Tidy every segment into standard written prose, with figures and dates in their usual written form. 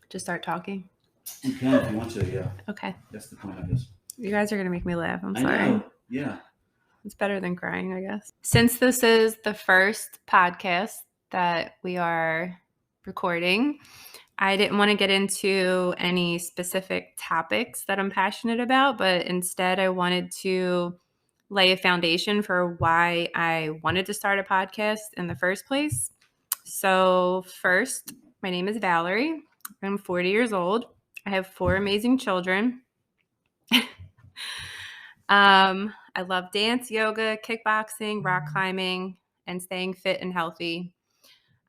Just start talking. You can if you want to, yeah. Okay. That's the point of this. You guys are going to make me laugh. I'm I sorry. know. Yeah. It's better than crying, I guess. Since this is the first podcast that we are recording, I didn't want to get into any specific topics that I'm passionate about, but instead I wanted to lay a foundation for why I wanted to start a podcast in the first place. So first, my name is Valarie. I'm 40 years old. I have 4 amazing children. I love dance, yoga, kickboxing, rock climbing, and staying fit and healthy.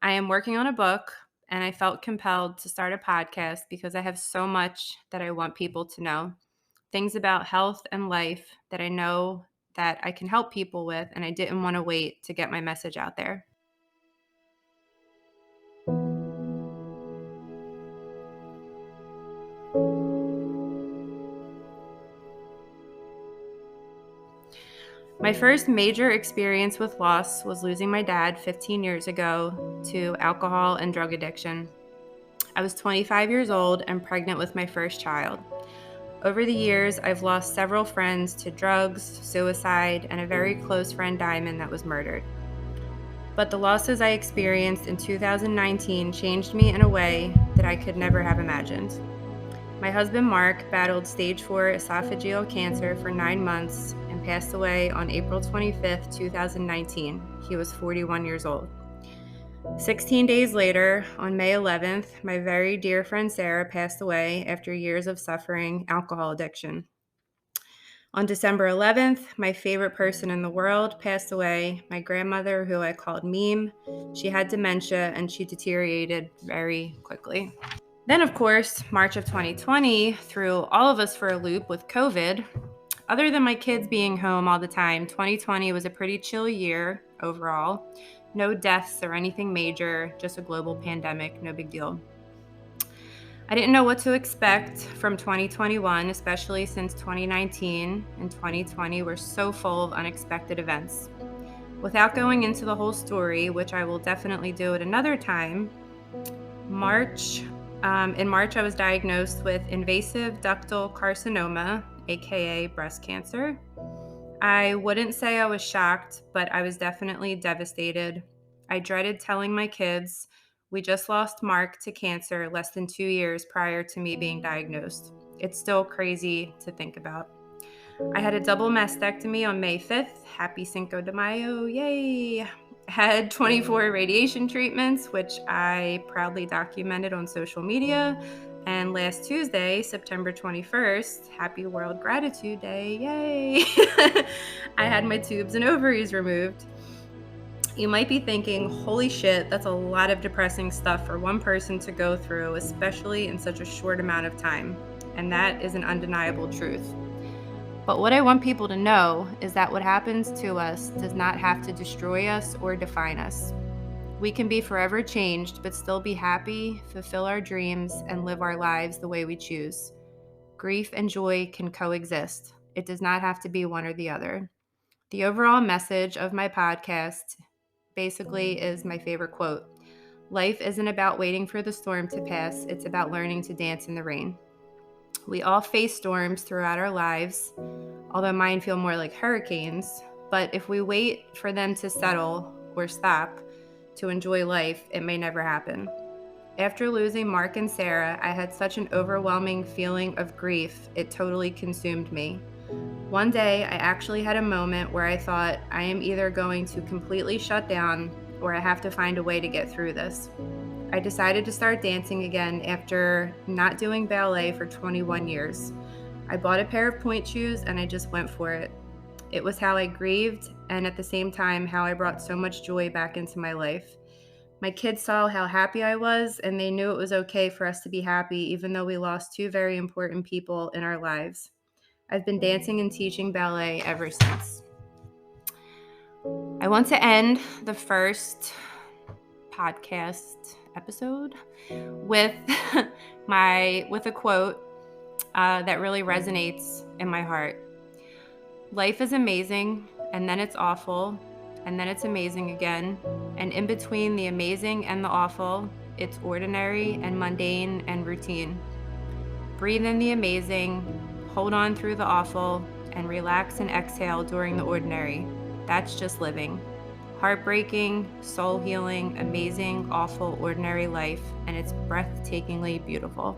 I am working on a book, and I felt compelled to start a podcast because I have so much that I want people to know. Things about health and life that I know that I can help people with, and I didn't want to wait to get my message out there. My first major experience with loss was losing my dad 15 years ago to alcohol and drug addiction. I was 25 years old and pregnant with my first child. Over the years, I've lost several friends to drugs, suicide, and a very close friend, Diamond, that was murdered. But the losses I experienced in 2019 changed me in a way that I could never have imagined. My husband, Mark, battled stage 4 esophageal cancer for 9 months and passed away on April 25th, 2019. He was 41 years old. 16 days later, on May 11th, my very dear friend Sarah passed away after years of suffering alcohol addiction. On December 11th, my favorite person in the world passed away, my grandmother, who I called Meme. She had dementia and she deteriorated very quickly. Then, of course, March of 2020 threw all of us for a loop with COVID. Other than my kids being home all the time, 2020 was a pretty chill year overall. No deaths or anything major, just a global pandemic, no big deal. I didn't know what to expect from 2021, especially since 2019 and 2020 were so full of unexpected events. Without going into the whole story, which I will definitely do at another time, in March, I was diagnosed with invasive ductal carcinoma, aka breast cancer. I wouldn't say I was shocked, but I was definitely devastated. I dreaded telling my kids. We just lost Mark to cancer less than 2 years prior to me being diagnosed. It's still crazy to think about. I had a double mastectomy on May 5th. Happy Cinco de Mayo, yay! Had 24 radiation treatments, which I proudly documented on social media. And last Tuesday, September 21st, happy World Gratitude Day, yay! I had my tubes and ovaries removed. You might be thinking, holy shit, that's a lot of depressing stuff for one person to go through, especially in such a short amount of time. And that is an undeniable truth. But what I want people to know is that what happens to us does not have to destroy us or define us. We can be forever changed, but still be happy, fulfill our dreams, and live our lives the way we choose. Grief and joy can coexist. It does not have to be one or the other. The overall message of my podcast basically is my favorite quote. Life isn't about waiting for the storm to pass, it's about learning to dance in the rain. We all face storms throughout our lives, although mine feel more like hurricanes. But if we wait for them to settle or stop to enjoy life, it may never happen. After losing Mark and Sarah, I had such an overwhelming feeling of grief, it totally consumed me. One day, I actually had a moment where I thought, I am either going to completely shut down or I have to find a way to get through this. I decided to start dancing again after not doing ballet for 21 years. I bought a pair of pointe shoes and I just went for it. It was how I grieved and at the same time how I brought so much joy back into my life. My kids saw how happy I was and they knew it was okay for us to be happy even though we lost 2 very important people in our lives. I've been dancing and teaching ballet ever since. I want to end the first podcast episode with a quote that really resonates in my heart. Life is amazing, and then it's awful, and then it's amazing again, and in between the amazing and the awful, It's ordinary and mundane and routine. Breathe in the amazing, hold on through the awful, and relax and exhale during the ordinary. That's just living. Heartbreaking, soul healing, amazing, awful, ordinary life, and it's breathtakingly beautiful.